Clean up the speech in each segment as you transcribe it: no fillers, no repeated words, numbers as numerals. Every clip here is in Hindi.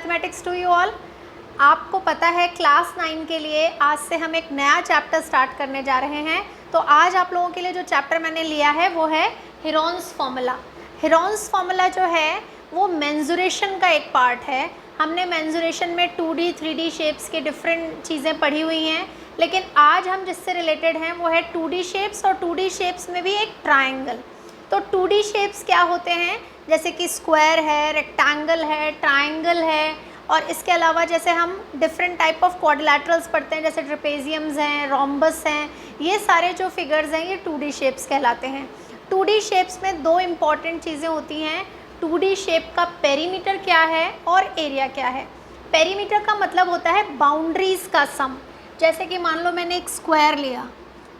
Mathematics to you all. आपको पता है क्लास 9 के लिए आज से हम एक नया चैप्टर स्टार्ट करने जा रहे हैं। तो आज आप लोगों के लिए जो चैप्टर मैंने लिया है वो है हेरोन्स फार्मूला। हेरोन्स फार्मूला जो है वो मेंसुरेशन का एक पार्ट है। हमने मेंसुरेशन में 2D 3D शेप्स के डिफरेंट चीज़ें पढ़ी हुई हैं, लेकिन आज हम जिससे रिलेटेड हैं वो है 2D शेप्स, और 2D शेप्स में भी एक ट्राइंगल। तो 2D शेप्स क्या होते हैं, जैसे कि स्क्वायर है, रेक्टेंगल है, ट्राइंगल है, और इसके अलावा जैसे हम डिफरेंट टाइप ऑफ क्वाड्रिलैटरल्स पढ़ते हैं, जैसे ट्रेपेजियम्स हैं, रोम्बस हैं, ये सारे जो फिगर्स हैं ये 2D शेप्स कहलाते हैं। 2D शेप्स में दो इम्पॉर्टेंट चीज़ें होती हैं। 2D शेप का पेरीमीटर क्या है और एरिया क्या है। पेरीमीटर का मतलब होता है बाउंड्रीज़ का सम। जैसे कि मान लो मैंने एक स्क्वायर लिया,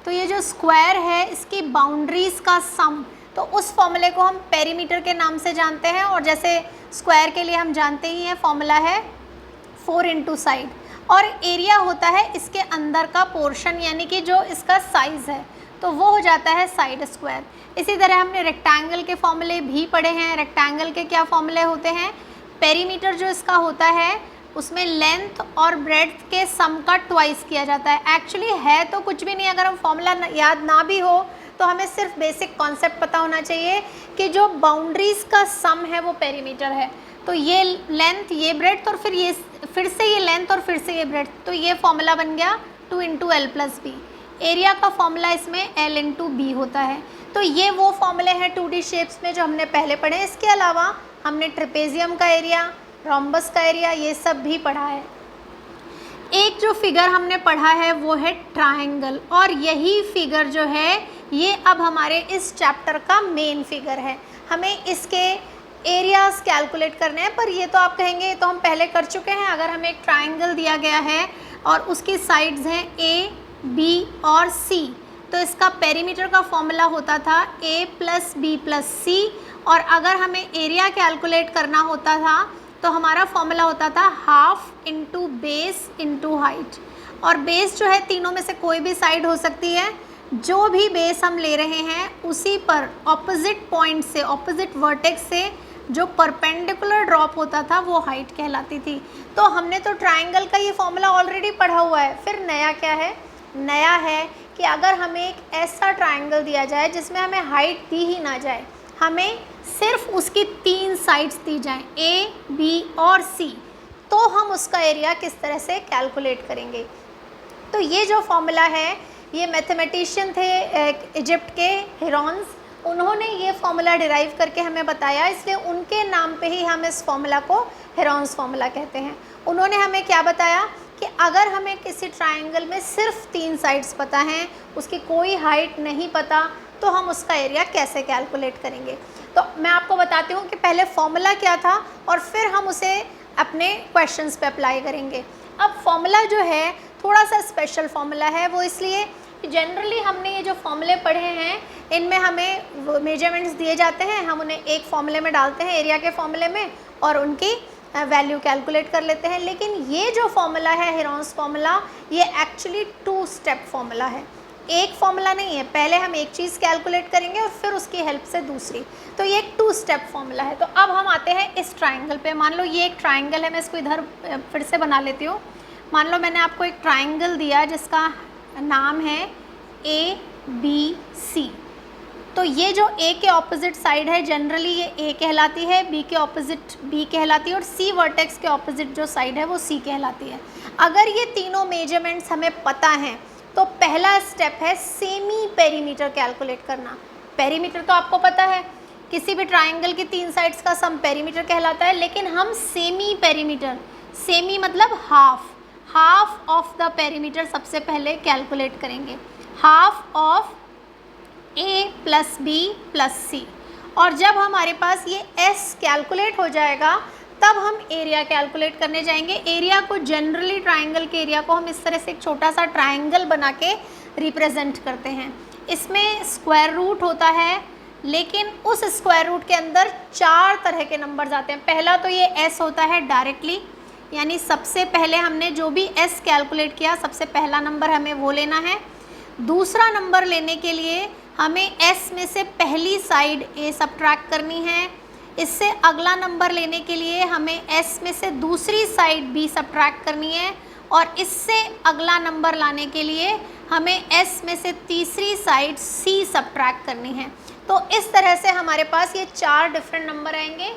तो ये जो स्क्वायर है इसकी बाउंड्रीज़ का सम, तो उस फॉर्मूले को हम पेरीमीटर के नाम से जानते हैं। और जैसे स्क्वायर के लिए हम जानते ही हैं फॉर्मूला है 4 इंटू साइड, और एरिया होता है इसके अंदर का पोर्शन, यानी कि जो इसका साइज़ है, तो वो हो जाता है साइड स्क्वायर। इसी तरह हमने रेक्टेंगल के फॉर्मूले भी पढ़े हैं। रेक्टेंगल के क्या फॉर्मूले होते हैं, पेरीमीटर जो इसका होता है उसमें लेंथ और ब्रेड्थ के सम का ट्वाइस किया जाता है। एक्चुअली है तो कुछ भी नहीं, अगर हम फॉर्मूला याद ना भी हो तो हमें सिर्फ बेसिक कॉन्सेप्ट पता होना चाहिए कि जो बाउंड्रीज़ का सम है वो पेरीमीटर है। तो ये लेंथ, ये ब्रेड्थ, और फिर से ये लेंथ और फिर से ये ब्रेड्थ, तो ये फॉर्मूला बन गया 2 इंटू L+B। एरिया का फॉर्मूला इसमें L इंटू B होता है। तो ये वो फॉर्मूले हैं 2D शेप्स में जो हमने पहले पढ़े। इसके अलावा हमने ट्रेपेजियम का एरिया, रोम्बस का एरिया, ये सब भी पढ़ा है। एक जो फिगर हमने पढ़ा है वो है ट्राइंगल, और यही फिगर जो है ये अब हमारे इस चैप्टर का मेन फिगर है। हमें इसके एरियाज़ कैलकुलेट करने हैं, पर ये तो आप कहेंगे ये तो हम पहले कर चुके हैं। अगर हमें एक ट्राइंगल दिया गया है और उसकी साइड्स हैं A, B और C, तो इसका पेरीमीटर का फॉर्मूला होता था A+B+C, और अगर हमें एरिया कैलकुलेट करना होता था तो हमारा फॉर्मूला होता था half into base into height. और बेस जो है तीनों में से कोई भी साइड हो सकती है, जो भी बेस हम ले रहे हैं उसी पर ऑपोजिट पॉइंट से, ऑपोजिट वर्टेक्स से जो परपेंडिकुलर ड्रॉप होता था वो हाइट कहलाती थी। तो हमने तो ट्राइंगल का ये फॉर्मूला ऑलरेडी पढ़ा हुआ है। फिर नया क्या है, नया है कि अगर हमें एक ऐसा ट्राइंगल दिया जाए जिसमें हमें हाइट दी ही ना जाए, हमें सिर्फ उसकी 3 साइड्स दी जाएं, A, B और C, तो हम उसका एरिया किस तरह से कैलकुलेट करेंगे। तो ये जो फॉर्मूला है, ये मैथमेटिशियन थे इजिप्ट के हेरोन्स, उन्होंने ये फॉर्मूला डिराइव करके हमें बताया, इसलिए उनके नाम पे ही हम इस फॉर्मूला को हेरोन्स फॉर्मूला कहते हैं। उन्होंने हमें क्या बताया कि अगर हमें किसी ट्राइंगल में सिर्फ 3 साइड्स पता हैं, उसकी कोई हाइट नहीं पता, तो हम उसका एरिया कैसे कैलकुलेट करेंगे। तो मैं आपको बताती हूँ कि पहले फॉर्मूला क्या था और फिर हम उसे अपने क्वेश्चंस पे अप्लाई करेंगे। अब फॉर्मूला जो है थोड़ा सा स्पेशल फॉर्मूला है, वो इसलिए कि जनरली हमने ये जो फॉर्मूले पढ़े हैं इनमें हमें मेजरमेंट्स दिए जाते हैं, हम उन्हें एक फॉर्मूले में डालते हैं, एरिया के फॉर्मूले में, और उनकी वैल्यू कैलकुलेट कर लेते हैं। लेकिन ये जो फॉर्मूला है हेरोन्स फार्मूला, ये एक्चुअली 2 स्टेप फॉर्मूला है, एक फॉर्मूला नहीं है। पहले हम एक चीज़ कैलकुलेट करेंगे और फिर उसकी हेल्प से दूसरी, तो ये एक 2 स्टेप फॉर्मूला है। तो अब हम आते हैं इस ट्राइंगल पे। मान लो ये एक ट्राइंगल है, मैं इसको इधर फिर से बना लेती हूँ। मान लो मैंने आपको एक ट्राइंगल दिया जिसका नाम है ABC। तो ये जो A के ऑपोजिट साइड है जनरली ये A कहलाती है, B के ऑपोजिट B कहलाती है, और C वर्टेक्स के ऑपोजिट जो साइड है वो C कहलाती है। अगर ये तीनों मेजरमेंट्स हमें पता हैं तो पहला स्टेप है सेमी पेरीमीटर कैलकुलेट करना। पेरीमीटर तो आपको पता है, किसी भी ट्राइंगल की 3 साइड्स का सम पेरीमीटर कहलाता है, लेकिन हम सेमी पेरीमीटर, सेमी मतलब हाफ ऑफ द पेरीमीटर सबसे पहले कैलकुलेट करेंगे, हाफ ऑफ A+B+C। और जब हमारे पास ये S कैलकुलेट हो जाएगा तब हम एरिया कैलकुलेट करने जाएंगे। एरिया को जनरली ट्राइंगल के एरिया को हम इस तरह से एक छोटा सा ट्राइंगल बना के रिप्रेजेंट करते हैं। इसमें स्क्वायर रूट होता है, लेकिन उस स्क्वायर रूट के अंदर 4 तरह के नंबर्स आते हैं। पहला तो ये S होता है डायरेक्टली, यानी सबसे पहले हमने जो भी S कैलकुलेट किया सबसे पहला नंबर हमें वो लेना है। दूसरा नंबर लेने के लिए हमें S में से पहली साइड A सब्ट्रैक्ट करनी है, इससे अगला नंबर लेने के लिए हमें s में से दूसरी साइड b सब्ट्रैक्ट करनी है और इससे अगला नंबर लाने के लिए हमें s में से तीसरी साइड c सब्ट्रैक्ट करनी है। तो इस तरह से हमारे पास ये 4 डिफरेंट नंबर आएंगे,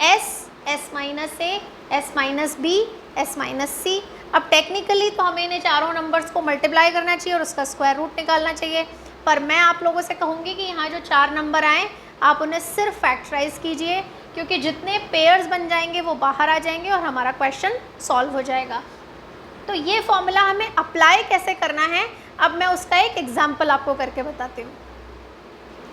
s, s minus a, s minus b, s minus c। अब टेक्निकली तो हमें इन्हें चारों नंबर्स को मल्टीप्लाई करना चाहिए और उसका स्क्वायर रूट निकालना चाहिए, पर मैं आप लोगों से कहूँगी कि यहाँ जो 4 नंबर आए आप उन्हें सिर्फ फैक्टराइज कीजिए, क्योंकि जितने पेयर्स बन जाएंगे वो बाहर आ जाएंगे और हमारा क्वेश्चन सॉल्व हो जाएगा। तो ये फॉर्मूला हमें अप्लाई कैसे करना है, अब मैं उसका एक एग्जाम्पल आपको करके बताती हूँ।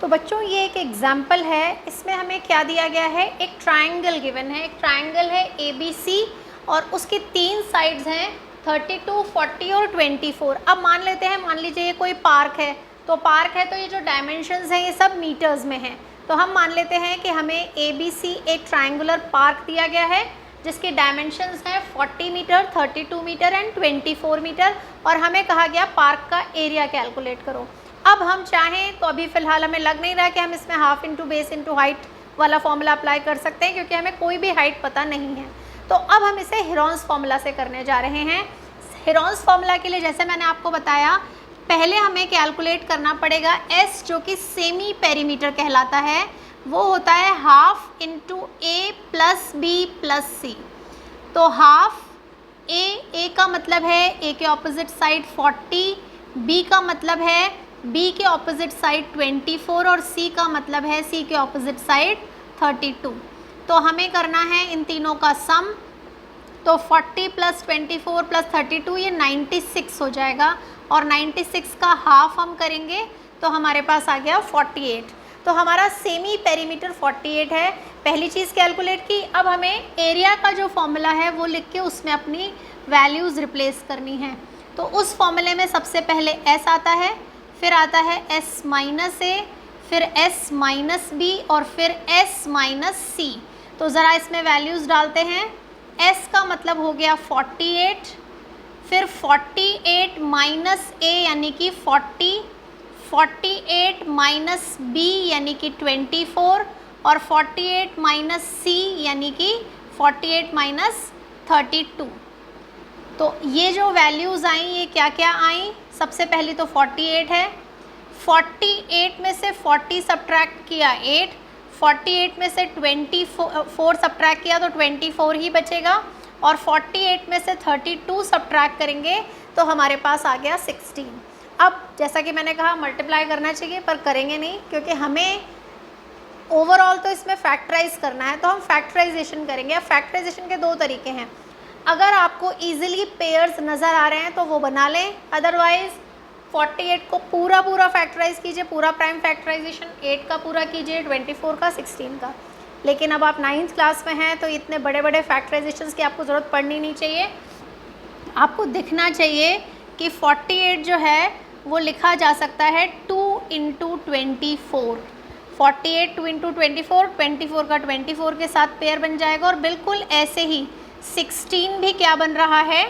तो बच्चों ये एक एग्जाम्पल है, इसमें हमें क्या दिया गया है, एक ट्रायंगल गिवन है। एक ट्रायंगल है ABC और उसकी 3 साइड्स हैं 32, 40 और 24। अब मान लेते हैं, मान लीजिए ये कोई पार्क है, तो पार्क है तो ये जो डायमेंशंस हैं ये सब मीटर्स में हैं। तो हम मान लेते हैं कि हमें ABC एक ट्रायंगुलर पार्क दिया गया है जिसकी डायमेंशंस हैं 40 मीटर, 32 मीटर एंड 24 मीटर, और हमें कहा गया पार्क का एरिया कैलकुलेट करो। अब हम चाहें तो अभी फ़िलहाल हमें लग नहीं रहा कि हम इसमें half into base into height वाला फॉर्मूला अप्लाई कर सकते हैं, क्योंकि हमें कोई भी हाइट पता नहीं है। तो अब हम इसे हेरोन्स फार्मूला से करने जा रहे हैं। हेरोन्स फार्मूला के लिए जैसे मैंने आपको बताया, पहले हमें कैलकुलेट करना पड़ेगा s, जो कि सेमी पेरीमीटर कहलाता है, वो होता है half into a plus B plus C. तो हाफ a का मतलब है a के ऑपोजिट साइड 40, b का मतलब है b के ऑपोजिट साइड 24 और c का मतलब है c के ऑपोजिट साइड 32। तो हमें करना है इन तीनों का सम, तो 40 प्लस 24 प्लस 32 ये 96 हो जाएगा, और 96 का हाफ हम करेंगे तो हमारे पास आ गया 48। तो हमारा सेमी पेरीमीटर 48 है। पहली चीज़ कैलकुलेट की। अब हमें एरिया का जो फॉर्मूला है वो लिख के उसमें अपनी वैल्यूज़ रिप्लेस करनी है। तो उस फॉर्मूले में सबसे पहले s आता है, फिर आता है s माइनस a, फिर s माइनस b और फिर s माइनस c। तो ज़रा इसमें वैल्यूज़ डालते हैं। s का मतलब हो गया 48, फिर 48 माइनस a यानी कि 40, 48 माइनस b यानी कि 24 और 48 माइनस c यानी कि 48 माइनस 32। तो ये जो वैल्यूज़ आई ये क्या क्या आई, सबसे पहली तो 48 है, 48 में से 40 सब्ट्रैक्ट किया 8, 48 में से 24 सब्ट्रैक्ट किया तो 24 ही बचेगा, और 48 में से 32 सब्ट्रैक्ट करेंगे तो हमारे पास आ गया 16। अब जैसा कि मैंने कहा मल्टीप्लाई करना चाहिए पर करेंगे नहीं, क्योंकि हमें ओवरऑल तो इसमें फैक्टराइज करना है, तो हम फैक्टराइजेशन करेंगे। अब फैक्टराइजेशन के 2 तरीके हैं। अगर आपको ईजिली पेयर्स नज़र आ रहे हैं तो वो बना लें, अदरवाइज़ 48 को पूरा फैक्टराइज कीजिए, पूरा प्राइम फैक्टराइजेशन 8 का पूरा कीजिए, 24 का, 16 का। लेकिन अब आप 9th क्लास में हैं तो इतने बड़े बड़े फैक्टराइजेशंस की आपको ज़रूरत पड़नी नहीं चाहिए। आपको दिखना चाहिए कि 48 जो है वो लिखा जा सकता है 2 इंटू 24। 48 2 इंटू 24, 24 का 24 के साथ पेयर बन जाएगा, और बिल्कुल ऐसे ही 16 भी क्या बन रहा है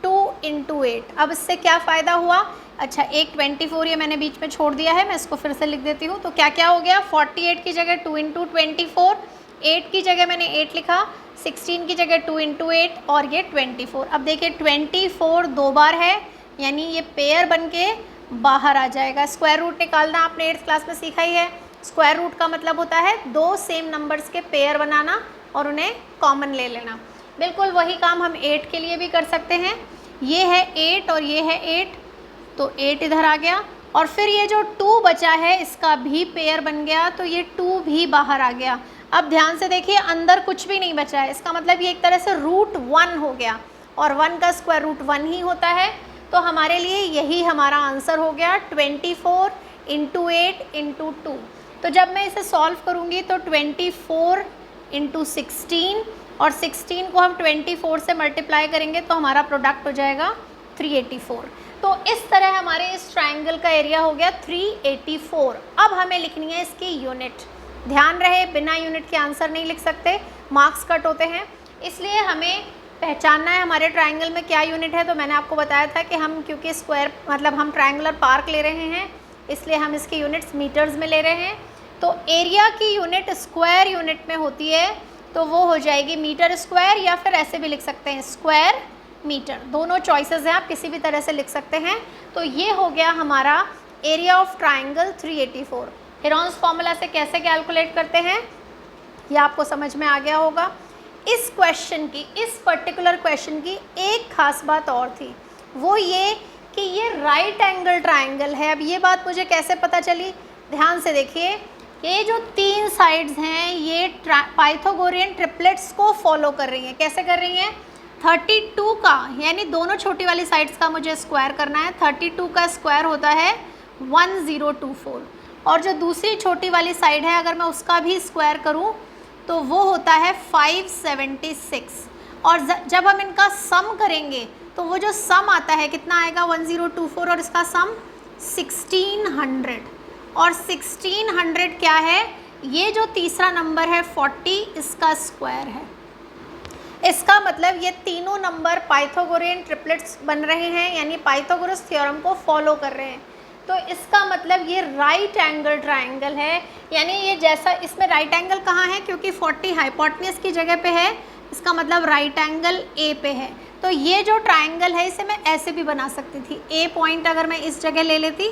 2 इंटू 8। अब इससे क्या फ़ायदा हुआ, अच्छा एक 24 ये मैंने बीच में छोड़ दिया है, मैं इसको फिर से लिख देती हूँ। तो क्या क्या हो गया, 48 की जगह 2 इंटू 24, 8 की जगह मैंने 8 लिखा, 16 की जगह 2 इंटू 8 और ये 24। अब देखिए 24 2 बार है, यानी ये पेयर बन के बाहर आ जाएगा। स्क्वायर रूट निकालना आपने 8th क्लास में सीखा ही है। स्क्वायर रूट का मतलब होता है 2 सेम नंबर्स के पेयर बनाना और उन्हें कॉमन ले लेना। बिल्कुल वही काम हम 8 के लिए भी कर सकते हैं। ये है 8 और ये है 8, तो 8 इधर आ गया, और फिर ये जो 2 बचा है इसका भी पेयर बन गया, तो ये 2 भी बाहर आ गया। अब ध्यान से देखिए अंदर कुछ भी नहीं बचा है, इसका मतलब ये एक तरह से रूट 1 हो गया, और 1 का स्क्वायर रूट 1 ही होता है। तो हमारे लिए यही हमारा आंसर हो गया 24 इंटू 8 इंटू 2। तो जब मैं इसे सॉल्व करूँगी तो 24 इंटू 16 और 16 को हम 24 से मल्टीप्लाई करेंगे तो हमारा प्रोडक्ट हो जाएगा 384। तो इस तरह हमारे इस ट्रायंगल का एरिया हो गया 384। अब हमें लिखनी है इसकी यूनिट। ध्यान रहे बिना यूनिट के आंसर नहीं लिख सकते, मार्क्स कट होते हैं, इसलिए हमें पहचानना है हमारे ट्रायंगल में क्या यूनिट है। तो मैंने आपको बताया था कि हम क्योंकि स्क्वायर मतलब हम ट्रायंगुलर पार्क ले रहे हैं इसलिए हम इसकी यूनिट्स मीटर्स में ले रहे हैं। तो एरिया की यूनिट स्क्वायर यूनिट में होती है, तो वो हो जाएगी मीटर स्क्वायर, या फिर ऐसे भी लिख सकते हैं स्क्वायर मीटर, दोनों चॉइसेस हैं, आप किसी भी तरह से लिख सकते हैं। तो ये हो गया हमारा area of triangle 384। Heron's formula से कैसे कैलकुलेट करते हैं ये आपको समझ में आ गया होगा। इस क्वेश्चन की, इस पर्टिकुलर क्वेश्चन की एक खास बात और थी, वो ये कि ये राइट एंगल ट्राइंगल है। अब ये बात मुझे कैसे पता चली, ध्यान से देखिए, ये जो तीन साइड्स हैं ये पाइथागोरियन ट्रिपलेट्स को फॉलो कर रही हैं। कैसे कर रही हैं, 32 का, यानी दोनों छोटी वाली साइड्स का मुझे स्क्वायर करना है। 32 का स्क्वायर होता है 1024, और जो दूसरी छोटी वाली साइड है अगर मैं उसका भी स्क्वायर करूं तो वो होता है 576। और जब हम इनका सम करेंगे तो वो जो सम आता है कितना आएगा, 1024 और इसका सम 1600। और 1600 क्या है, ये जो तीसरा नंबर है 40, इसका स्क्वायर है। इसका मतलब ये तीनों नंबर पाइथागोरियन ट्रिपलेट्स बन रहे हैं, यानी पाइथागोरस थ्योरम को फॉलो कर रहे हैं। तो इसका मतलब ये राइट एंगल ट्राइंगल है, यानी ये जैसा, इसमें राइट एंगल कहाँ है, क्योंकि 40 हाइपोटेन्यूज की जगह पे है, इसका मतलब राइट एंगल ए पे है। तो ये जो ट्राइंगल है इसे मैं ऐसे भी बना सकती थी, ए पॉइंट अगर मैं इस जगह ले लेती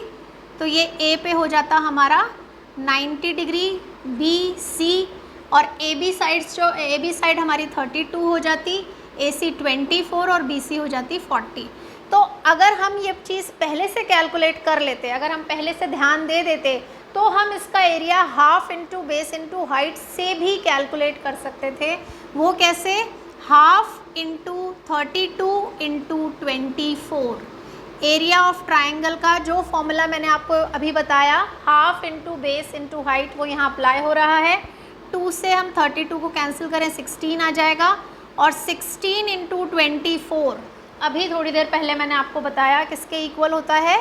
तो ये ए पे हो जाता हमारा 90 डिग्री, बी सी, और ए बी साइड्स, जो ए बी साइड हमारी 32 हो जाती, ए सी 24 और बी सी हो जाती 40। तो अगर हम ये चीज़ पहले से कैलकुलेट कर लेते, अगर हम पहले से ध्यान दे देते, तो हम इसका area half into base into height से भी कैलकुलेट कर सकते थे। वो कैसे, half into 32 into 24। Area of triangle का जो फॉर्मूला मैंने आपको अभी बताया, half into base into height, वो यहाँ अप्लाई हो रहा है। 2 से हम 32 को कैंसिल करें 16 आ जाएगा, और 16 इंटू 24 अभी थोड़ी देर पहले मैंने आपको बताया किसके इक्वल होता है,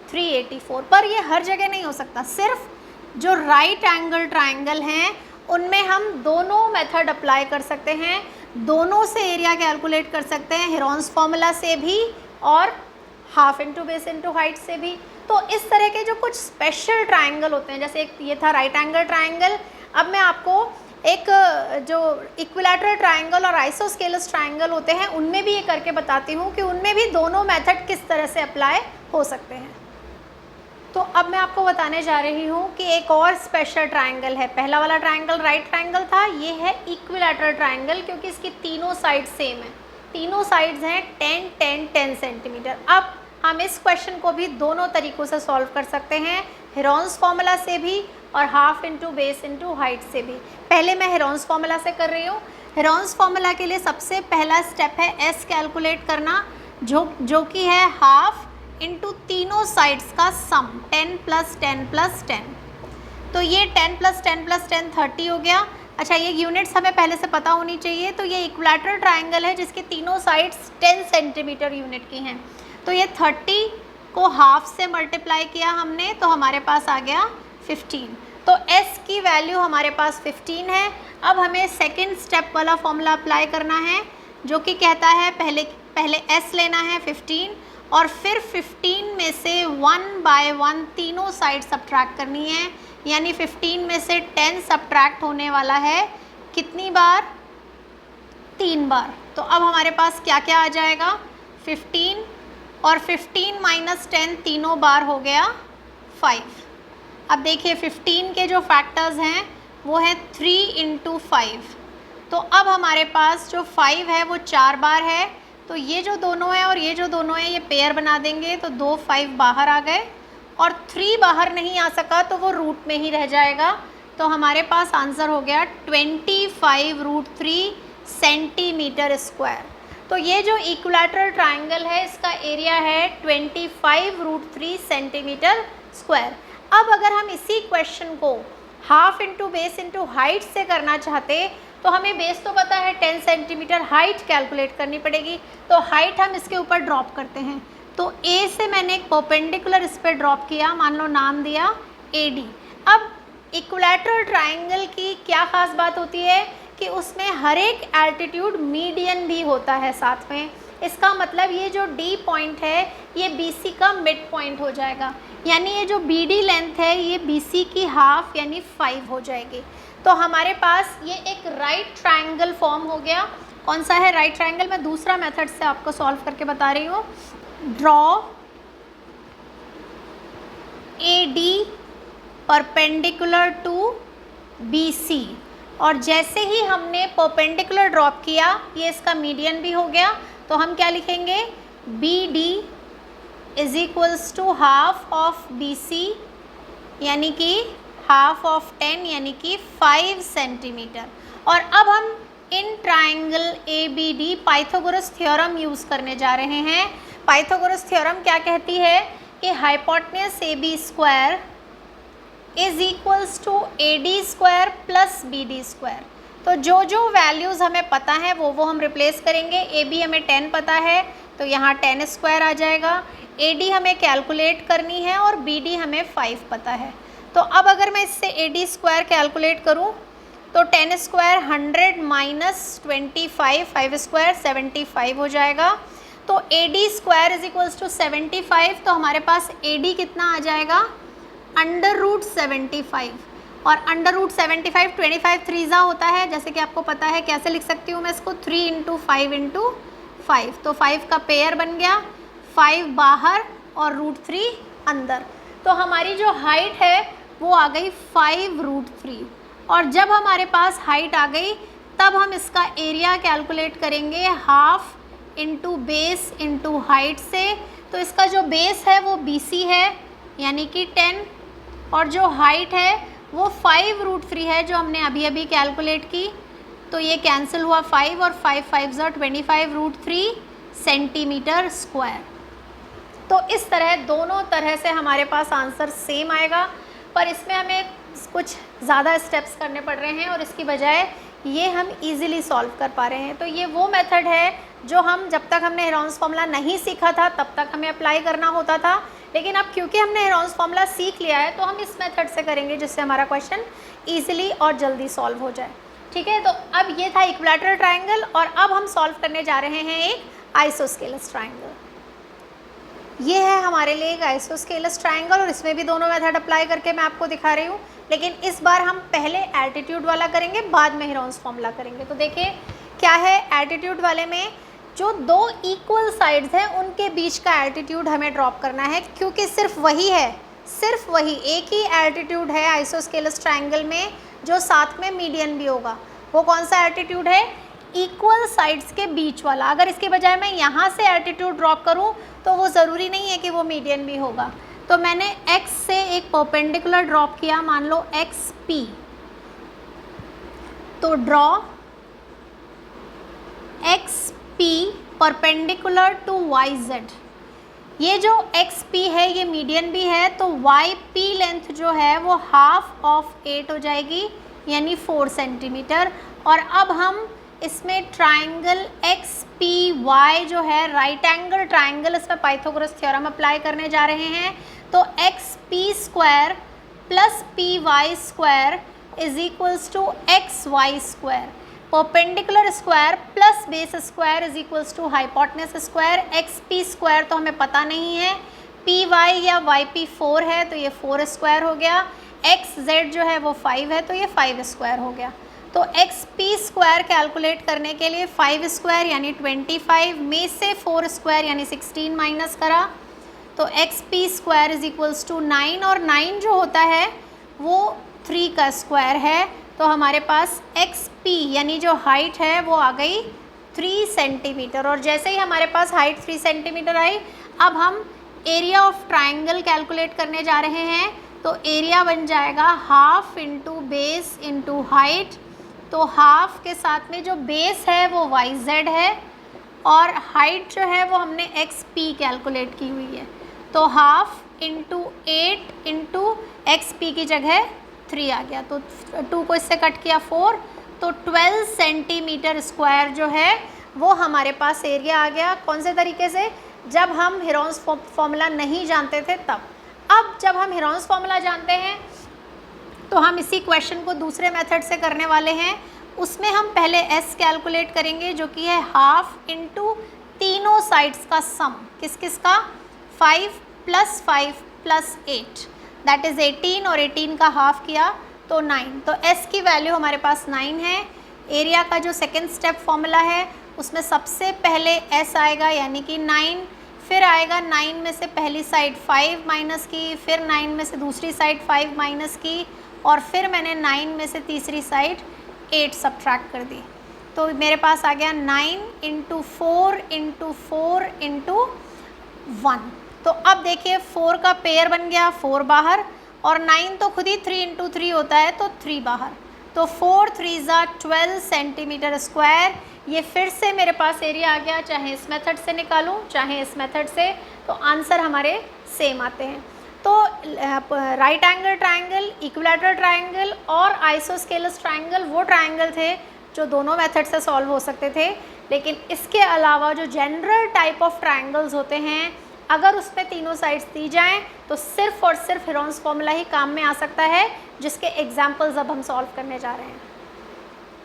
384। पर ये हर जगह नहीं हो सकता, सिर्फ जो राइट एंगल ट्राइंगल हैं उनमें हम दोनों मेथड अप्लाई कर सकते हैं, दोनों से एरिया कैलकुलेट कर सकते हैं, हेरोन्स फॉर्मूला से भी और half into base into height से भी। तो इस तरह के जो कुछ स्पेशल ट्राइंगल होते हैं, जैसे एक ये था राइट एंगल ट्राइंगल, अब मैं आपको एक जो इक्विलैटरल ट्राइंगल और आइसोस्केलस ट्राइंगल होते हैं उनमें भी ये करके बताती हूँ कि उनमें भी दोनों मेथड किस तरह से अप्लाई हो सकते हैं। तो अब मैं आपको बताने जा रही हूँ कि एक और स्पेशल ट्राइंगल है। पहला वाला ट्राइंगल राइट ट्राइंगल था, ये है इक्विलैटरल ट्राइंगल, क्योंकि इसकी तीनों साइड सेम है, तीनों साइड्स हैं 10 10 10 सेंटीमीटर। अब हम इस क्वेश्चन को भी दोनों तरीक़ों से सॉल्व कर सकते हैं, हेरोन्स फार्मूला से भी और half into base into height से भी। पहले मैं हेरोन्स फार्मूला से कर रही हूँ। हेरोन्स फार्मूला के लिए सबसे पहला स्टेप है एस कैलकुलेट करना, जो कि है हाफ इंटू तीनों साइड्स का सम, 10 + 10 + 10। तो ये 10 + 10 + 10 30 हो गया। अच्छा, ये यूनिट्स हमें पहले से पता होनी चाहिए। तो ये इक्विलैटरल ट्राइंगल है जिसकी तीनों साइड्स 10 सेंटीमीटर यूनिट की हैं। तो ये 30 को हाफ से मल्टीप्लाई किया हमने, तो हमारे पास आ गया 15। तो s की वैल्यू हमारे पास 15 है। अब हमें सेकेंड स्टेप वाला फॉर्मूला अप्लाई करना है, जो कि कहता है पहले s लेना है 15, और फिर 15 में से 1/1 तीनों साइड सब्ट्रैक्ट करनी है, यानी 15 में से 10 सब्ट्रैक्ट होने वाला है कितनी बार, 3 बार। तो अब हमारे पास क्या क्या आ जाएगा, 15 और 15 - 10 तीनों बार हो गया 5। अब देखिए 15 के जो फैक्टर्स हैं वो है 3 × 5। तो अब हमारे पास जो 5 है वो 4 बार है, तो ये जो दोनों है और ये जो दोनों है ये पेयर बना देंगे, तो 2 5 बाहर आ गए, और 3 बाहर नहीं आ सका तो वो रूट में ही रह जाएगा। तो हमारे पास आंसर हो गया 25√3 सेंटीमीटर स्क्वायर। तो ये जो इक्विलैटरल ट्राइंगल है इसका एरिया है 25√3 सेंटीमीटर स्क्वायर। अब अगर हम इसी क्वेश्चन को half into base into height से करना चाहते, तो हमें बेस तो पता है 10 सेंटीमीटर, हाइट कैलकुलेट करनी पड़ेगी। तो हाइट हम इसके ऊपर ड्रॉप करते हैं। तो ए से मैंने एक परपेंडिकुलर इस पर ड्रॉप किया, मान लो नाम दिया AD। अब इक्विलैटरल ट्राइंगल की क्या ख़ास बात होती है कि उसमें हर एक एल्टीट्यूड मीडियन भी होता है साथ में, इसका मतलब ये जो D पॉइंट है ये BC का मिड पॉइंट हो जाएगा, यानी ये जो BD लेंथ है ये BC की हाफ यानी 5 हो जाएगी। तो हमारे पास ये एक राइट ट्रायंगल फॉर्म हो गया। कौन सा है राइट ट्रायंगल? मैं दूसरा मेथड से आपको सॉल्व करके बता रही हूँ। Draw AD perpendicular to BC, और जैसे ही हमने परपेंडिकुलर ड्रॉप किया ये इसका मीडियन भी हो गया, तो हम क्या लिखेंगे? BD is equals to half of BC यानी कि हाफ ऑफ 10 यानी कि 5 सेंटीमीटर। और अब हम in triangle ABD Pythagoras theorem use करने जा रहे हैं। पाइथागोरस थ्योरम क्या कहती है कि hypotenuse AB square is equals to AD square plus BD square. तो जो जो वैल्यूज़ हमें पता है वो हम रिप्लेस करेंगे। AB हमें 10 पता है तो यहाँ 10 स्क्वायर आ जाएगा। AD हमें कैलकुलेट करनी है और BD हमें 5 पता है। तो अब अगर मैं इससे AD स्क्वायर कैलकुलेट करूँ तो 10 स्क्वायर 100 माइनस 25, 5 स्क्वायर 75 हो जाएगा। तो AD square is equals to 75, तो हमारे पास AD कितना आ जाएगा? √75। और √75 25 3 होता है, जैसे कि आपको पता है। कैसे लिख सकती हूँ मैं इसको? 3 × 5 × 5, तो 5 का पेयर बन गया, 5 बाहर और √3 अंदर। तो हमारी जो हाइट है वो आ गई 5√3। और जब हमारे पास हाइट आ गई तब हम इसका एरिया कैलकुलेट करेंगे half into base into height से। तो इसका जो बेस है वो BC है यानी कि 10, और जो हाइट है वो 5√3 है जो हमने अभी अभी कैलकुलेट की। तो ये कैंसिल हुआ 5 और 5 5 25√3 सेंटीमीटर स्क्वायर। तो इस तरह दोनों तरह से हमारे पास आंसर सेम आएगा, पर इसमें हमें कुछ ज़्यादा स्टेप्स करने पड़ रहे हैं और इसकी बजाय ये हम इजीली सॉल्व कर पा रहे हैं। तो ये वो मेथड है जो हम जब तक हमने हेरोन्स फार्मूला नहीं सीखा था तब तक हमें अप्लाई करना होता था, लेकिन अब क्योंकि हमने हेरोन्स फार्मूला सीख लिया है तो हम इस मेथड से करेंगे जिससे हमारा क्वेश्चन ईजिली और जल्दी सॉल्व हो जाए। ठीक है, तो अब ये था इक्विलैटरल ट्रायंगल और अब हम सॉल्व करने जा रहे हैं एक आइसोस्केलस ट्रायंगल। ये है हमारे लिए एक आइसोस्केलस ट्रायंगल और इसमें भी दोनों मेथड अप्लाई करके मैं आपको दिखा रही हूँ, लेकिन इस बार हम पहले एल्टीट्यूड वाला करेंगे, बाद में हेरोन्स फार्मूला करेंगे। तो देखिए क्या है, एल्टीट्यूड वाले में जो दो इक्वल साइड्स हैं उनके बीच का एल्टीट्यूड हमें ड्रॉप करना है, क्योंकि सिर्फ वही है, सिर्फ वही एक ही एल्टीट्यूड है आइसोस्केलस ट्रायंगल में जो साथ में मीडियन भी होगा। वो कौन सा एल्टीट्यूड है? इक्वल साइड्स के बीच वाला। अगर इसके बजाय मैं यहाँ से एल्टीट्यूड ड्रॉप करूँ तो वो ज़रूरी नहीं है कि वो मीडियन भी होगा। तो मैंने x से एक परपेंडिकुलर ड्रॉप किया, मान लो XP। तो draw XP perpendicular to YZ। ये जो XP है ये मीडियन भी है, तो YP लेंथ जो है वो हाफ ऑफ 8 हो जाएगी यानी 4 सेंटीमीटर। और अब हम इसमें ट्राइंगल XPY जो है राइट एंगल ट्राइंगल, इसमें पाइथागोरस थ्योरम अप्लाई करने जा रहे हैं। तो XP square plus PY square is equals to XY square. Perpendicular square plus base square is equals to hypotenuse square. XP square तो हमें पता नहीं है, PY या YP 4 है तो ये 4 स्क्वायर हो गया। XZ जो है वो 5 है तो ये 5 स्क्वायर हो गया। तो XP स्क्वायर कैलकुलेट करने के लिए 5 स्क्वायर यानी 25 में से 4 स्क्वायर यानी 16 माइनस करा, तो XP square is equals to 9, और 9 जो होता है वो 3 का स्क्वायर है। तो हमारे पास XP यानी जो हाइट है वो आ गई 3 सेंटीमीटर। और जैसे ही हमारे पास हाइट 3 सेंटीमीटर आई, अब हम एरिया ऑफ ट्राइंगल कैलकुलेट करने जा रहे हैं। तो एरिया बन जाएगा half into base into height. तो हाफ के साथ में जो बेस है वो YZ है और हाइट जो है वो हमने XP कैलकुलेट की हुई है। तो हाफ इंटू 8 इंटू XP की जगह 3 आ गया, तो 2 को इससे कट किया 4, तो 12 सेंटीमीटर स्क्वायर जो है वो हमारे पास एरिया आ गया। कौन से तरीके से? जब हम हेरोन्स फार्मूला नहीं जानते थे तब। अब जब हम हेरोन्स फार्मूला जानते हैं तो हम इसी क्वेश्चन को दूसरे मेथड से करने वाले हैं। उसमें हम पहले S कैलकुलेट करेंगे जो कि है हाफ इंटू तीनों साइड्स का सम, किस किस का, 5 + 5 + 8 दैट इज़ 18 और 18 का हाफ किया तो 9। तो s की वैल्यू हमारे पास 9 है। एरिया का जो सेकेंड स्टेप फॉर्मूला है उसमें सबसे पहले s आएगा यानी कि 9, फिर आएगा 9 में से पहली साइड 5 माइनस की, फिर 9 में से दूसरी साइड 5 माइनस की, और फिर मैंने 9 में से तीसरी साइड 8 सब्ट्रैक्ट कर दी। तो मेरे पास आ गया 9 × 4 × 4 × 1। तो अब देखिए 4 का पेयर बन गया, 4 बाहर, और 9 तो खुद ही 3 × 3 होता है तो 3 बाहर। तो 4 3 12 सेंटीमीटर स्क्वायर। ये फिर से मेरे पास एरिया आ गया, चाहे इस मेथड से निकालूं चाहे इस मेथड से, तो आंसर हमारे सेम आते हैं। तो right angle triangle, equilateral triangle और आइसोस्केलस ट्रायंगल वो ट्रायंगल थे जो दोनों मेथड से सॉल्व हो सकते थे। लेकिन इसके अलावा जो जनरल टाइप ऑफ ट्रायंगल्स होते हैं, अगर उसमें तीनों साइड्स दी जाएं तो सिर्फ और सिर्फ हेरोन्स फॉर्मूला ही काम में आ सकता है, जिसके एग्जाम्पल्स अब हम सॉल्व करने जा रहे हैं।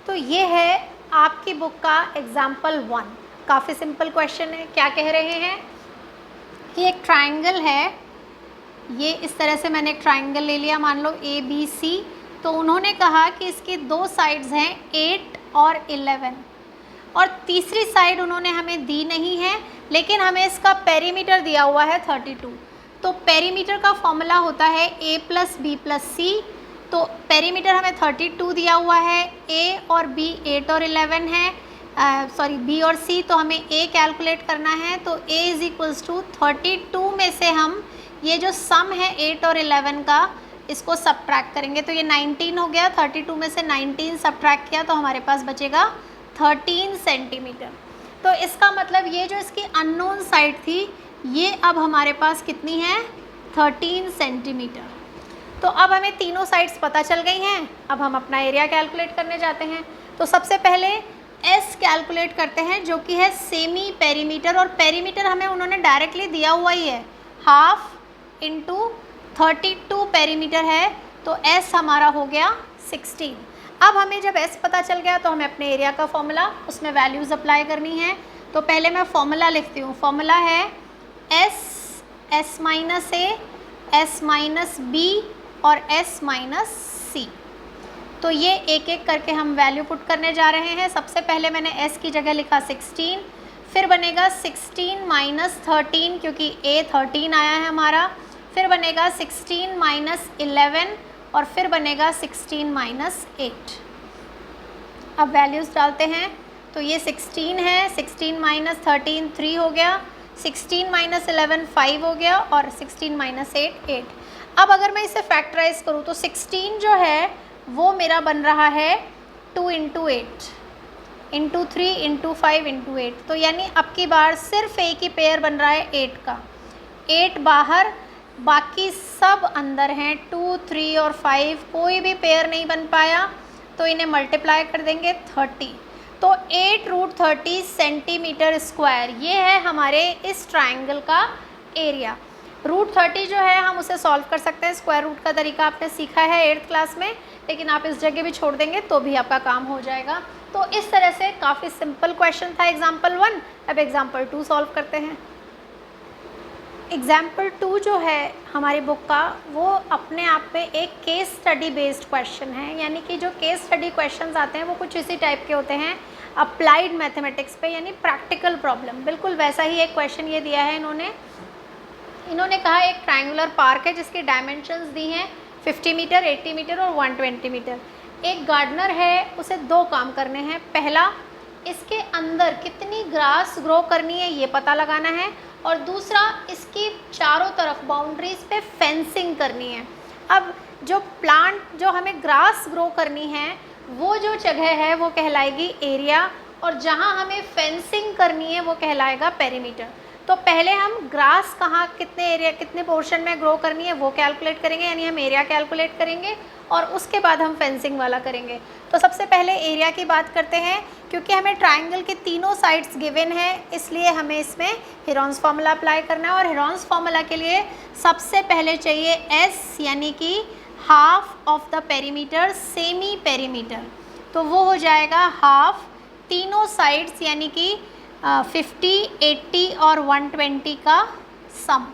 तो ये है आपकी बुक का एग्जाम्पल 1। काफ़ी सिंपल क्वेश्चन है। क्या कह रहे हैं कि एक ट्रायंगल है, ये इस तरह से मैंने एक ट्रायंगल ले लिया, मान लो ABC। तो उन्होंने कहा कि इसकी 2 साइड्स हैं 8 और 11, और तीसरी साइड उन्होंने हमें दी नहीं है, लेकिन हमें इसका पेरीमीटर दिया हुआ है 32। तो पेरीमीटर का फॉर्मूला होता है a + b + c। तो पेरीमीटर हमें 32 दिया हुआ है, a और b 8 और 11 है, b और c, तो हमें a कैलकुलेट करना है। तो a = 32 में से हम ये जो सम है 8 और 11 का, इसको सब्ट्रैक्ट करेंगे तो ये 19 हो गया। 32 में से 19 सब्ट्रैक्ट किया तो हमारे पास बचेगा 13 सेंटीमीटर। तो इसका मतलब ये जो इसकी अननोन साइड थी, ये अब हमारे पास कितनी है, 13 सेंटीमीटर। तो अब हमें तीनों साइड्स पता चल गई हैं। अब हम अपना एरिया कैलकुलेट करने जाते हैं। तो सबसे पहले एस कैलकुलेट करते हैं, जो कि है सेमी पेरीमीटर, और पेरीमीटर हमें उन्होंने डायरेक्टली दिया हुआ ही है, हाफ × 32 पेरीमीटर है। तो एस हमारा हो गया 16। अब हमें जब एस पता चल गया तो हमें अपने एरिया का फॉर्मूला, उसमें वैल्यूज़ अप्लाई करनी है। तो पहले मैं फॉर्मूला लिखती हूँ। फॉर्मूला है एस -a, s -b और s -c। तो ये एक एक करके हम वैल्यू पुट करने जा रहे हैं। सबसे पहले मैंने s की जगह लिखा 16, फिर बनेगा 16 - 13 क्योंकि a 13 आया है हमारा, फिर बनेगा 16 - 11 और फिर बनेगा 16 - 8। अब वैल्यूज़ डालते हैं। तो ये 16 है, 16 - 13 3 हो गया, 16 - 11 5 हो गया, और 16 - 8 8। अब अगर मैं इसे फैक्टराइज करूँ तो 16 जो है वो मेरा बन रहा है 2 × 8 × 3 × 5 × 8। तो यानी अब की बार सिर्फ एक ही पेयर बन रहा है 8 का, 8 बाहर, बाकी सब अंदर हैं। 2 3 और 5 कोई भी पेयर नहीं बन पाया, तो इन्हें मल्टीप्लाई कर देंगे 30। तो 8√30 सेंटीमीटर स्क्वायर, ये है हमारे इस ट्रायंगल का एरिया। √30 जो है हम उसे सॉल्व कर सकते हैं, स्क्वायर रूट का तरीका आपने सीखा है 8th क्लास में, लेकिन आप इस जगह भी छोड़ देंगे तो भी आपका काम हो जाएगा। तो इस तरह से काफ़ी सिंपल क्वेश्चन था एग्जाम्पल 1। अब एग्जाम्पल 2 सॉल्व करते हैं। एग्जाम्पल 2 जो है हमारी बुक का, वो अपने आप में एक केस स्टडी बेस्ड क्वेश्चन है। यानी कि जो केस स्टडी क्वेश्चंस आते हैं वो कुछ इसी टाइप के होते हैं, अप्लाइड मैथमेटिक्स पे, यानी प्रैक्टिकल प्रॉब्लम। बिल्कुल वैसा ही एक क्वेश्चन ये दिया है इन्होंने कहा एक ट्रायंगुलर पार्क है जिसकी डायमेंशंस दी हैं 50 मीटर, 80 मीटर और 120 मीटर। एक गार्डनर है, उसे 2 काम करने हैं। पहला, इसके अंदर कितनी ग्रास ग्रो करनी है ये पता लगाना है, और दूसरा, इसकी चारों तरफ बाउंड्रीज पे फेंसिंग करनी है। अब जो प्लांट, जो हमें ग्रास ग्रो करनी है, वो जो जगह है वो कहलाएगी एरिया, और जहाँ हमें फेंसिंग करनी है वो कहलाएगा पेरीमीटर। तो पहले हम ग्रास कहाँ, कितने एरिया, कितने पोर्शन में ग्रो करनी है वो कैलकुलेट करेंगे, यानी हम एरिया कैलकुलेट करेंगे, और उसके बाद हम फेंसिंग वाला करेंगे। तो सबसे पहले एरिया की बात करते हैं। क्योंकि हमें ट्रायंगल के तीनों साइड्स गिवन है, इसलिए हमें इसमें हेरोन्स फार्मूला अप्लाई करना है। और हेरोन्स फार्मूला के लिए सबसे पहले चाहिए एस, यानी कि half of the perimeter, semi perimeter. तो वो हो जाएगा हाफ तीनों साइड्स, यानी कि 50, 80 और 120 का सम।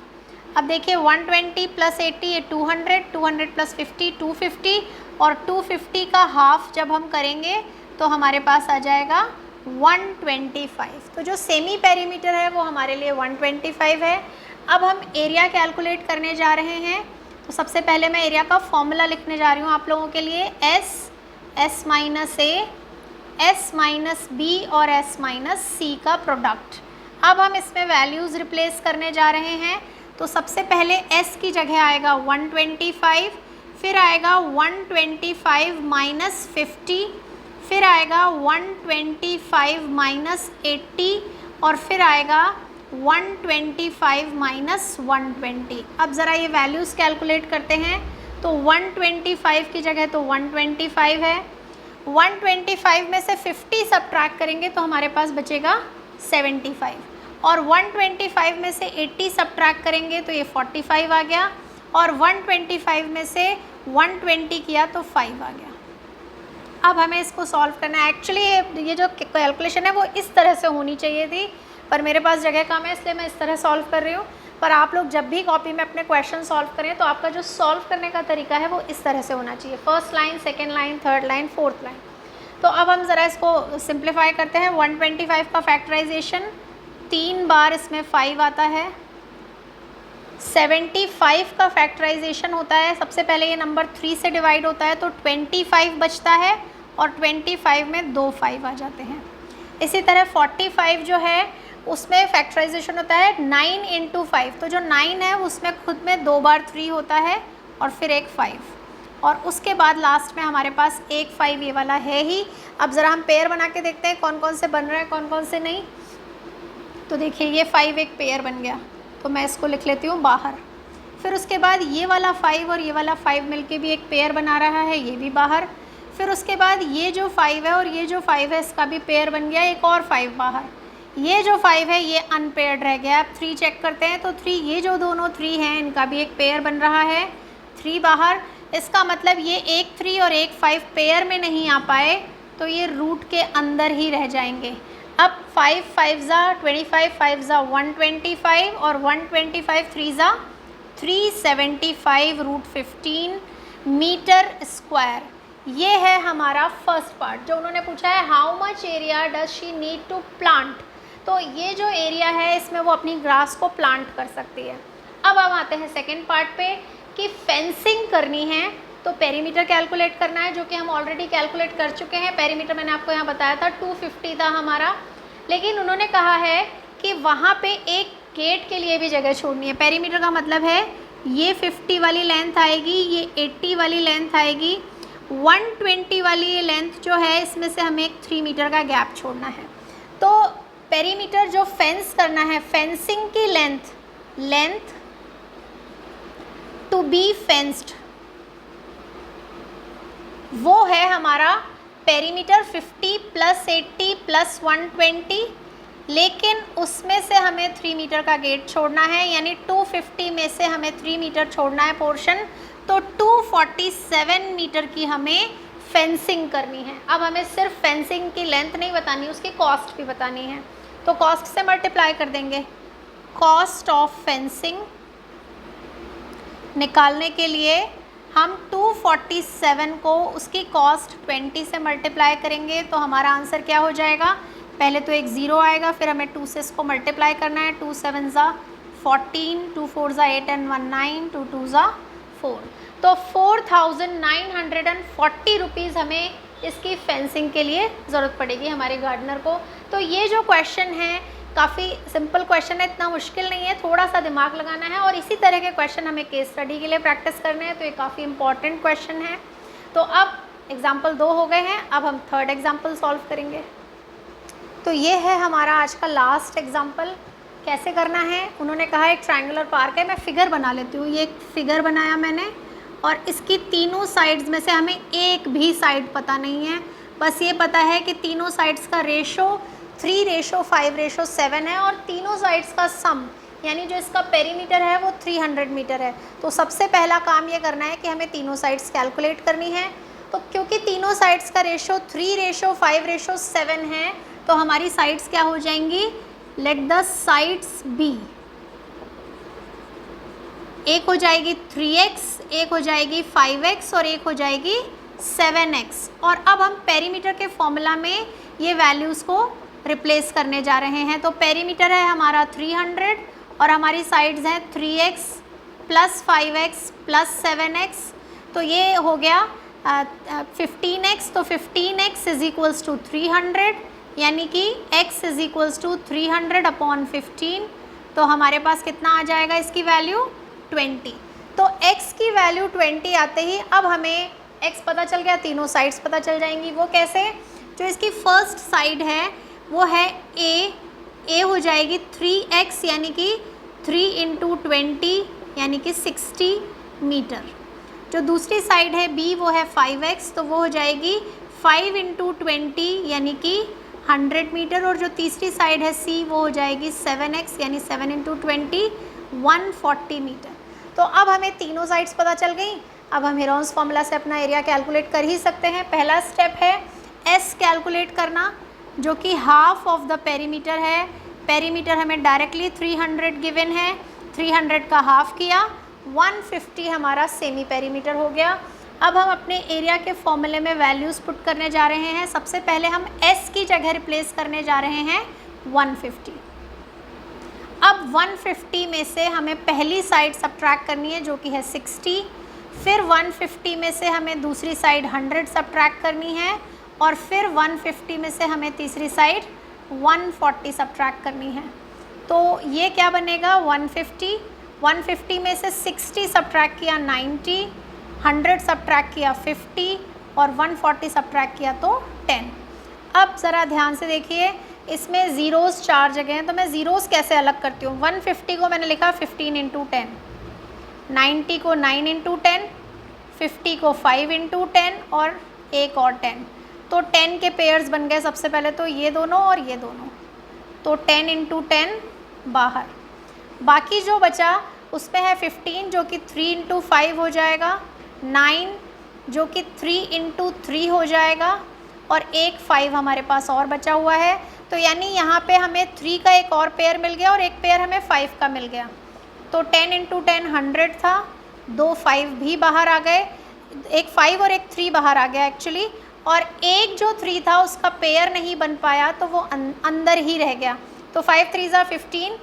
अब देखिए 120 प्लस 80 ये 200, 200 प्लस 50 250 और 250 का हाफ जब हम करेंगे तो हमारे पास आ जाएगा 125। तो जो सेमी पेरीमीटर है वो हमारे लिए 125 है। अब हम एरिया कैलकुलेट करने जा रहे हैं। तो सबसे पहले मैं एरिया का फॉर्मूला लिखने जा रही हूँ आप लोगों के लिए, एस माइनस ए, एस माइनस बी और एस माइनस सी का प्रोडक्ट। अब हम इसमें वैल्यूज़ रिप्लेस करने जा रहे हैं। तो सबसे पहले s की जगह आएगा 125, फिर आएगा 125 माइनस 50, फिर आएगा 125 माइनस 80 और फिर आएगा 125 माइनस 120। अब ज़रा ये वैल्यूज़ कैलकुलेट करते हैं। तो 125 की जगह तो 125 है, 125 में से 50 सब्ट्रैक्ट करेंगे तो हमारे पास बचेगा 75 और 125 में से 80 सब्ट्रैक्ट करेंगे तो ये 45 आ गया और 125 में से 120 किया तो 5 आ गया। अब हमें इसको सॉल्व करना है। एक्चुअली ये जो कैलकुलेशन है वो इस तरह से होनी चाहिए थी, पर मेरे पास जगह कम है इसलिए मैं इस तरह सॉल्व कर रही हूँ। पर आप लोग जब भी कॉपी में अपने क्वेश्चन सॉल्व करें तो आपका जो सॉल्व करने का तरीका है वो इस तरह से होना चाहिए, first line, second line, third line, fourth line. तो अब हम ज़रा इसको सिंप्लीफाई करते हैं। 125 का फैक्टराइजेशन 3 बार इसमें 5 आता है। 75 का फैक्टराइजेशन होता है, सबसे पहले ये नंबर 3 से डिवाइड होता है तो 25 बचता है और 25 में 2 5 आ जाते हैं। इसी तरह 45 जो है उसमें फैक्टराइजेशन होता है 9 इंटू 5, तो जो 9 है उसमें खुद में 2 बार 3 होता है और फिर एक 5 और उसके बाद लास्ट में हमारे पास एक 5 ये वाला है ही। अब ज़रा हम पेयर बना के देखते हैं कौन कौन से बन रहा है कौन कौन से नहीं। तो देखिए ये 5 एक पेयर बन गया तो मैं इसको लिख लेती हूँ बाहर। फिर उसके बाद ये वाला 5 और ये वाला 5 मिलके भी एक पेयर बना रहा है, ये भी बाहर। फिर उसके बाद ये जो 5 है और ये जो 5 है इसका भी पेयर बन गया, एक और 5 बाहर। ये जो 5 है ये अनपेयर्ड रह गया। अब 3 चेक करते हैं तो 3, ये जो दोनों 3 हैं इनका भी एक पेयर बन रहा है, 3 बाहर। इसका मतलब ये एक 3 और एक 5 पेयर में नहीं आ पाए तो ये रूट के अंदर ही रह जाएंगे। अब 5 5 ज़ा 25, 5 ज़ा 125 और 125 3 ज़ा 375 रूट 15 मीटर स्क्वायर। ये है हमारा फर्स्ट पार्ट जो उन्होंने पूछा है, how much area does she need to plant. तो ये जो एरिया है इसमें वो अपनी ग्रास को प्लांट कर सकती है। अब हम आते हैं सेकेंड पार्ट पे कि फेंसिंग करनी है तो पेरीमीटर कैलकुलेट करना है, जो कि हम ऑलरेडी कैलकुलेट कर चुके हैं। पेरीमीटर मैंने आपको यहाँ बताया था 250 था हमारा, लेकिन उन्होंने कहा है कि वहाँ पे एक गेट के लिए भी जगह छोड़नी है। पेरीमीटर का मतलब है ये 50 वाली लेंथ आएगी, ये 80 वाली लेंथ आएगी, 120 वाली ये लेंथ जो है इसमें से हमें एक 3 मीटर का गैप छोड़ना है। तो पेरीमीटर जो फेंस करना है, फेंसिंग की लेंथ टू बी फेंस्ड वो है हमारा पेरीमीटर 50 प्लस 80 प्लस 120, लेकिन उसमें से हमें 3 मीटर का गेट छोड़ना है, यानी 250 में से हमें 3 मीटर छोड़ना है पोर्शन। तो 247 मीटर की हमें फेंसिंग करनी है। अब हमें सिर्फ फेंसिंग की लेंथ नहीं बतानी, उसकी कॉस्ट भी बतानी है। तो कॉस्ट से मल्टीप्लाई कर देंगे। कॉस्ट ऑफ फेंसिंग निकालने के लिए हम 247 को उसकी कॉस्ट 20 से मल्टीप्लाई करेंगे तो हमारा आंसर क्या हो जाएगा। पहले तो एक 0 आएगा, फिर हमें 2 से इसको मल्टीप्लाई करना है। 2 7 ज़ा 14, 2 4 ज़ा 8 एंड 1 9, 2 2 ज़ा 4। तो 4940 रुपीज़ हमें इसकी फेंसिंग के लिए ज़रूरत पड़ेगी हमारे गार्डनर को। तो ये जो क्वेश्चन है काफ़ी सिंपल क्वेश्चन है, इतना मुश्किल नहीं है, थोड़ा सा दिमाग लगाना है और इसी तरह के क्वेश्चन हमें केस स्टडी के लिए प्रैक्टिस करने हैं। तो ये काफ़ी इंपॉर्टेंट क्वेश्चन है। तो अब एग्जाम्पल 2 हो गए हैं, अब हम थर्ड एग्जाम्पल सॉल्व करेंगे। तो ये है हमारा आज का लास्ट एग्जाम्पल। कैसे करना है, उन्होंने कहा एक ट्रायंगुलर पार्क है। मैं फिगर बना लेती हूँ। ये एक फिगर बनाया मैंने और इसकी तीनों साइड्स में से हमें एक भी साइड पता नहीं है, बस ये पता है कि तीनों साइड्स का रेशो 3:5:7 है और तीनों साइड्स का सम यानी जो इसका पेरीमीटर है वो 300 मीटर है। तो सबसे पहला काम ये करना है कि हमें तीनों साइड्स कैलकुलेट करनी है तो क्योंकि तीनों साइड्स का रेशो 3:5:7 है तो हमारी साइड्स क्या हो जाएंगी, लेट द साइड्स बी, एक हो जाएगी 3x, एक हो जाएगी 5x और एक हो जाएगी 7x। और अब हम पेरीमीटर के फॉर्मूला में ये वैल्यूज़ को रिप्लेस करने जा रहे हैं। तो पेरीमीटर है हमारा 300 और हमारी साइड्स हैं 3x plus 5x plus 7x, तो ये हो गया 15x। तो 15x इज इक्वल्स टू 300, यानी कि x इज इक्वल्स टू 300/15। तो हमारे पास कितना आ जाएगा इसकी वैल्यू 20। तो x की वैल्यू 20 आते ही अब हमें x पता चल गया, तीनों साइड्स पता चल जाएंगी। वो कैसे, जो इसकी फर्स्ट साइड है वो है a हो जाएगी 3x यानी कि 3 × 20 यानी कि 60 मीटर। जो दूसरी साइड है b वो है 5x, तो वो हो जाएगी 5 × 20 यानी कि 100 मीटर। और जो तीसरी साइड है c वो हो जाएगी 7x यानी 7 × 20 140 मीटर। तो अब हमें तीनों साइड्स पता चल गई। अब हम हेरोन्स फॉर्मूला से अपना एरिया कैलकुलेट कर ही सकते हैं। पहला स्टेप है s कैलकुलेट करना, जो कि हाफ ऑफ द पेरीमीटर है। पेरीमीटर हमें डायरेक्टली 300 गिवन है, 300 का हाफ किया, 150 हमारा सेमी पेरीमीटर हो गया। अब हम अपने एरिया के फॉर्मूले में वैल्यूज़ पुट करने जा रहे हैं। सबसे पहले हम s की जगह रिप्लेस करने जा रहे हैं 150। अब 150 में से हमें पहली साइड सब्ट्रैक्ट करनी है जो कि है 60, फिर 150 में से हमें दूसरी साइड 100 सब्ट्रैक्ट करनी है और फिर 150 में से हमें तीसरी साइड 140 सब्ट्रैक्ट करनी है। तो ये क्या बनेगा 150 में से 60 सब्ट्रैक्ट किया 90, 100 सब्ट्रैक्ट किया 50 और 140 सब्ट्रैक्ट किया तो 10। अब ज़रा ध्यान से देखिए, इसमें ज़ीरोज़ 4 जगह हैं, तो मैं ज़ीरोज़ कैसे अलग करती हूँ। 150 को मैंने लिखा 15 × 10, 90 को 9 × 10, 50 को 5 × 10 और एक और 10। तो 10 के पेयर्स बन गए सबसे पहले, तो ये दोनों और ये दोनों, तो 10 × 10 बाहर। बाकी जो बचा उसमें है 15 जो कि 3 × 5 हो जाएगा, 9 जो कि 3 × 3 हो जाएगा और एक 5 हमारे पास और बचा हुआ है। तो यानी यहाँ पे हमें 3 का एक और पेयर मिल गया और एक पेयर हमें 5 का मिल गया। तो 10 × 10 100 था, 2 5 भी बाहर आ गए, एक 5 और एक 3 बाहर आ गया एक्चुअली, और एक जो 3 था उसका पेयर नहीं बन पाया तो वो अंदर ही रह गया। तो 5 3 ज़ा 15,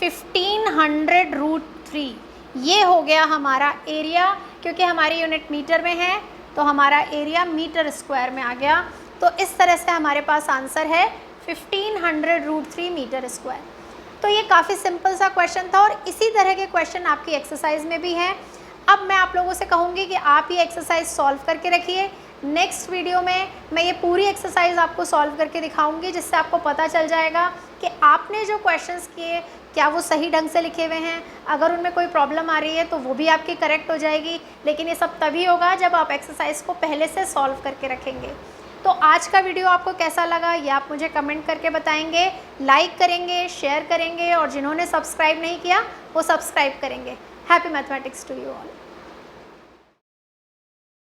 1500√3 ये हो गया हमारा एरिया। क्योंकि हमारी यूनिट मीटर में है तो हमारा एरिया मीटर स्क्वायर में आ गया। तो इस तरह से हमारे पास आंसर है 1500√3 मीटर स्क्वायर। तो ये काफ़ी सिंपल सा क्वेश्चन था और इसी तरह के क्वेश्चन आपकी एक्सरसाइज में भी हैं। अब मैं आप लोगों से कहूँगी कि आप ये एक्सरसाइज सॉल्व करके रखिए। नेक्स्ट वीडियो में मैं ये पूरी एक्सरसाइज आपको सॉल्व करके दिखाऊंगी, जिससे आपको पता चल जाएगा कि आपने जो क्वेश्चंस किए क्या वो सही ढंग से लिखे हुए हैं। अगर उनमें कोई प्रॉब्लम आ रही है तो वो भी आपकी करेक्ट हो जाएगी। लेकिन ये सब तभी होगा जब आप एक्सरसाइज को पहले से सॉल्व करके रखेंगे। तो आज का वीडियो आपको कैसा लगा ये आप मुझे कमेंट करके बताएंगे, लाइक करेंगे, शेयर करेंगे और जिन्होंने सब्सक्राइब नहीं किया वो सब्सक्राइब करेंगे। Happy mathematics to you all.